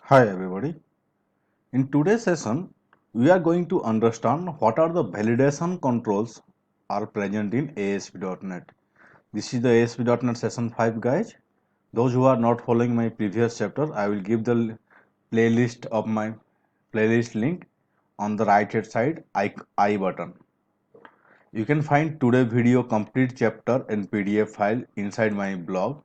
Hi everybody. In today's session, we are going to understand what are the validation controls are present in ASP.NET. This is the ASP.NET session 5 guys. Those who are not following my previous chapter, I will give the playlist of my playlist link on the right hand side I button. You can find today's video complete chapter in PDF file inside my blog.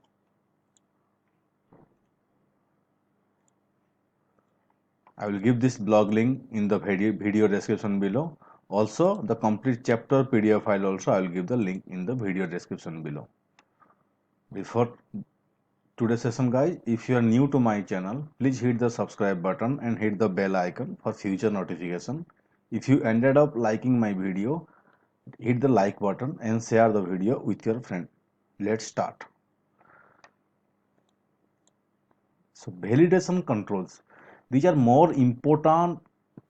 I will give this blog link in the video description below. Also, the complete chapter PDF file also I will give the link in the video description below. Before today's session guys, if you are new to my channel, please hit the subscribe button and hit the bell icon for future notification. If you ended up liking my video, hit the like button and share the video with your friend. Let's start. So validation controls, these are more important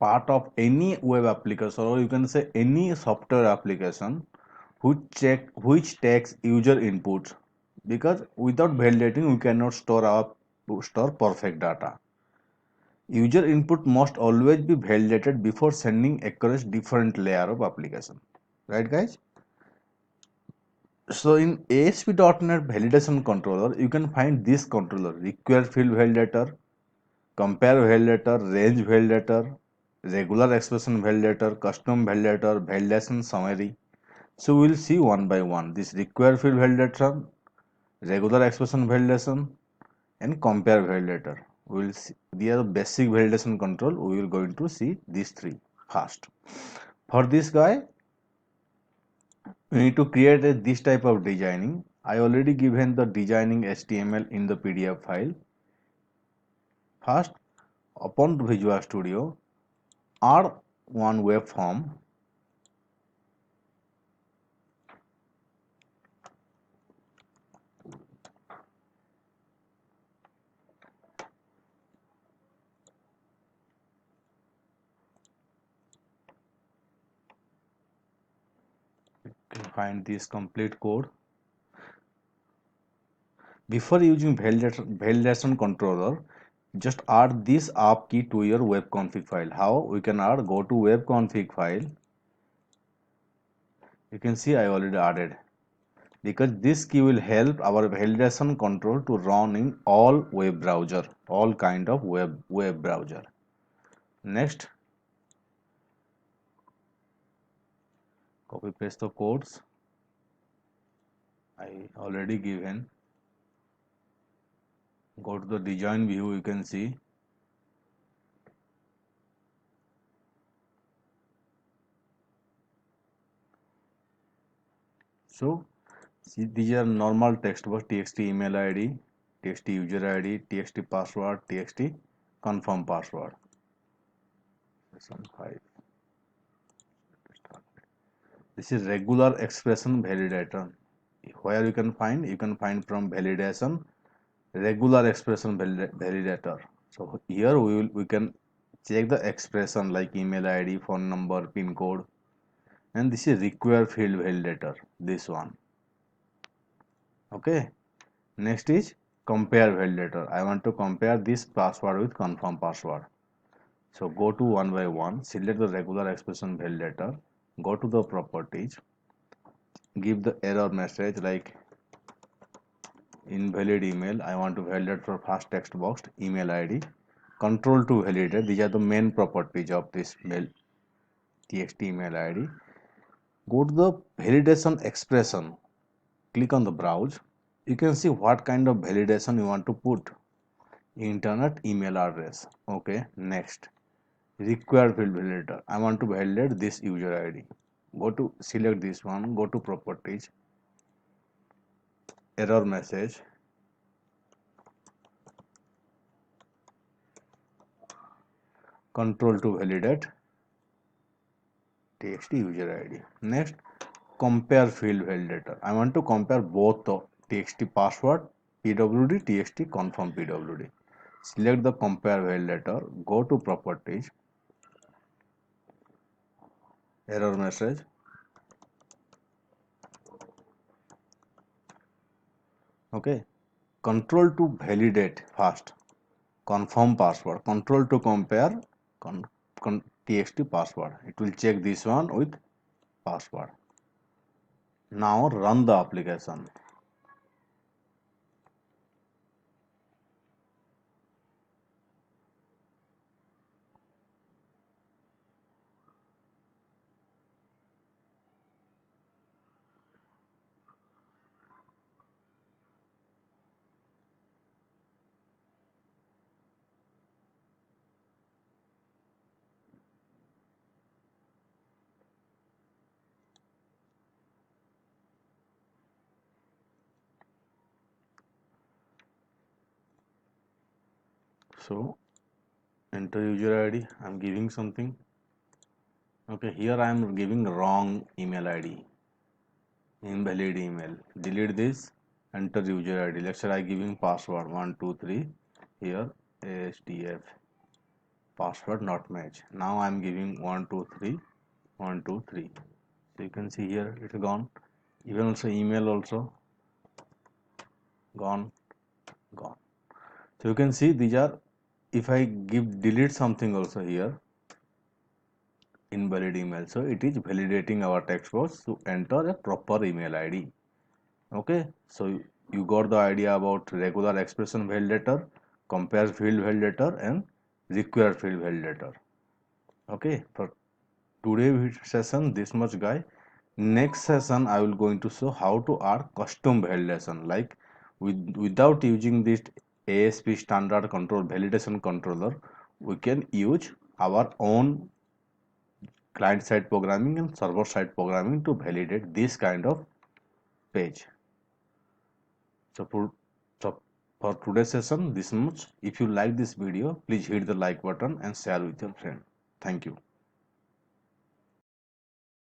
part of any web application, or you can say any software application which takes user inputs, because without validating we cannot store perfect data. User input must always be validated before sending across different layer of application. Right guys? So in ASP.NET validation controller, you can find this controller: require field validator, compare validator, range validator, regular expression validator, custom validator, validation summary. So we'll see one by one this require field validation, regular expression validation, and compare validator. We'll see the are basic validation control. We will going to see these three first. For this guy, we need to create this type of designing. I already given the designing HTML in the PDF file. First, upon Visual Studio, R1 web form. You can find this complete code. Before using validation controller, just add this app key to your web config file. How we can add? Go to web config file. You can see I already added, because this key will help our validation control to run in all web browser, all kind of web browser. Next, copy paste the codes I already given. Go to the design view, you can see. So see, these are normal text box: txt email id, txt user id, txt password, txt confirm password. Session 5. This is regular expression validator. Where you can find from validation regular expression validator. So here we can check the expression like email id, phone number, pin code, and this is require field validator, this one. Okay, next is compare validator. I want to compare this password with confirm password. So go to one by one, select the regular expression validator, go to the properties, give the error message like invalid email. I want to validate for first text box email id, control to validate. These are the main properties of this mail txt email id. Go to the validation expression, click on the browse. You can see what kind of validation you want to put. Internet email address. Okay, next, required field validator. I want to validate this user id. Go to select this one, go to properties, error message, control to validate txt user id. Next, compare field validator. I want to compare both the txt password pwd, txt confirm pwd. Select the compare validator, go to properties, error message, okay, control to validate first. confirm password, control to compare txt password. It will check this one with password. Now run the application. So enter user ID. I'm giving something. Okay, here I am giving wrong email ID, invalid email. Delete this. Enter user ID. Let's say I giving password 123. Here ASDF password not match. Now I am giving 123 123. So you can see here it's gone. Even also email also gone. So you can see these are, if I give delete something also here, invalid email, so it is validating our text box to enter a proper email ID. Okay, so you got the idea about regular expression validator, compare field validator, and require field validator. Okay, for today session this much, guy. Next session I will going to show how to add custom validation, like without using this ASP standard control validation controller, we can use our own client side programming and server side programming to validate this kind of page. So for today's session this much. If you like this video, please hit the like button and share with your friend. Thank you.